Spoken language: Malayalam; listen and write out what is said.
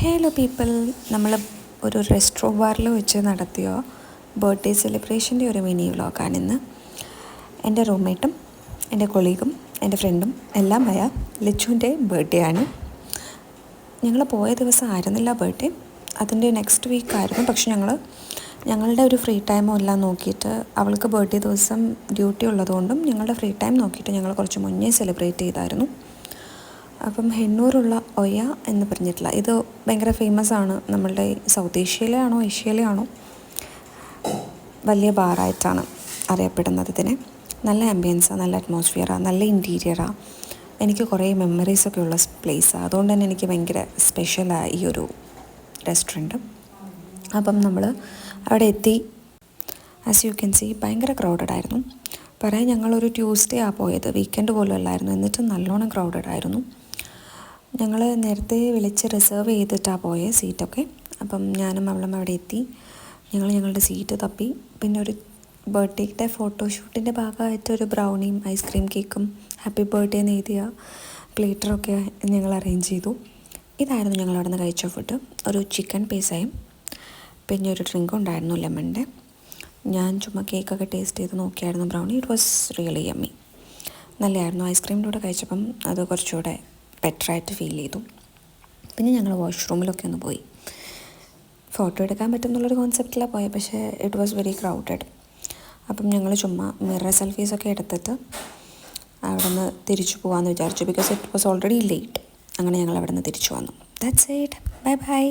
ഹലോ പീപ്പിൾ, നമ്മൾ ഒരു റെസ്ട്രോ ബാറിൽ വെച്ച് നടത്തിയ ബർത്ത്ഡേ സെലിബ്രേഷൻ്റെ ഒരു മിനി വ്ളോഗാണിന്ന്. എൻ്റെ റൂംമേറ്റും എൻ്റെ കൊളീഗും എൻ്റെ ഫ്രണ്ടും എല്ലാം ആയ ലച്ചുവിൻ്റെ ബർത്ത്ഡേ ആണ്. ഞങ്ങൾ പോയ ദിവസം ആയിരുന്നില്ല ബർത്ത്ഡേ, അതിൻ്റെ നെക്സ്റ്റ് വീക്കായിരുന്നു. പക്ഷെ ഞങ്ങളുടെ ഒരു ഫ്രീ ടൈമും എല്ലാം നോക്കിയിട്ട്, അവൾക്ക് ബർത്ത്ഡേ ദിവസം ഡ്യൂട്ടി ഉള്ളതുകൊണ്ടും ഞങ്ങളുടെ ഫ്രീ ടൈം നോക്കിയിട്ട് ഞങ്ങൾ കുറച്ച് മുന്നേ സെലിബ്രേറ്റ് ചെയ്തായിരുന്നു. അപ്പം ഹെണ്ണൂറുള്ള ഒയ എന്ന് പറഞ്ഞിട്ടുള്ള ഇത് ഭയങ്കര ഫേമസ് ആണ്. നമ്മളുടെ സൗത്ത് ഏഷ്യയിലാണോ ഏഷ്യയിലാണോ വലിയ ബാറായിട്ടാണ് അറിയപ്പെടുന്നത്. ഇതിനെ നല്ല ആംബിയൻസാണ്, നല്ല അറ്റ്മോസ്ഫിയറാണ്, നല്ല ഇൻറ്റീരിയറാണ്. എനിക്ക് കുറേ മെമ്മറീസൊക്കെ ഉള്ള പ്ലേസാണ്. അതുകൊണ്ട് തന്നെ എനിക്ക് ഭയങ്കര സ്പെഷ്യലാണ് ഈ ഒരു റെസ്റ്റോറൻറ്റ്. അപ്പം നമ്മൾ അവിടെ എത്തി. ആസ് യു ക്യാൻ സി ഭയങ്കര ക്രൗഡഡ് ആയിരുന്നു. പറയാൻ ഞങ്ങളൊരു ട്യൂസ്ഡേ ആ പോയത്, വീക്കെൻഡ് പോലും അല്ലായിരുന്നു. എന്നിട്ട് നല്ലോണം ക്രൗഡഡ് ആയിരുന്നു. ഞങ്ങൾ നേരത്തെ വിളിച്ച് റിസർവ് ചെയ്തിട്ടാണ് പോയത് സീറ്റൊക്കെ. അപ്പം ഞാനും അവളും അവിടെ എത്തി. ഞങ്ങളുടെ സീറ്റ് തപ്പി. പിന്നെ ഒരു ബർത്ത്ഡേയുടെ ഫോട്ടോഷൂട്ടിൻ്റെ ഭാഗമായിട്ട് ഒരു ബ്രൗണിയും ഐസ്ക്രീം കേക്കും ഹാപ്പി ബർത്ത്ഡേ എന്ന് എഴുതിയ പ്ലേറ്ററൊക്കെ ഞങ്ങൾ അറേഞ്ച് ചെയ്തു. ഇതായിരുന്നു ഞങ്ങൾ അവിടെ നിന്ന് കഴിച്ച ഫുഡ്. ഒരു ചിക്കൻ പീസയും പിന്നെ ഒരു ഡ്രിങ്കും ഉണ്ടായിരുന്നു ലെമണിൻ്റെ. ഞാൻ ചുമ്മാ കേക്കൊക്കെ ടേസ്റ്റ് ചെയ്ത് നോക്കിയായിരുന്നു brownie. It was really yummy, നല്ലതായിരുന്നു. ഐസ്ക്രീമിൻ്റെ കൂടെ കഴിച്ചപ്പം അത് കുറച്ചുകൂടെ ബെറ്ററായിട്ട് ഫീൽ ചെയ്തു. പിന്നെ ഞങ്ങൾ വാഷ്റൂമിലൊക്കെ ഒന്ന് പോയി. ഫോട്ടോ എടുക്കാൻ പറ്റും എന്നുള്ളൊരു കോൺസെപ്റ്റിലാണ് പോയത്, പക്ഷേ ഇറ്റ് വാസ് വെരി ക്രൗഡഡ്. അപ്പം ഞങ്ങൾ ചുമ്മാ മിറർ സെൽഫീസൊക്കെ എടുത്തിട്ട് അവിടെ നിന്ന് തിരിച്ചു പോകാമെന്ന് വിചാരിച്ചു. Because it was already late. അങ്ങനെ ഞങ്ങൾ അവിടെ നിന്ന് തിരിച്ചു വന്നു. That's it. Bye bye.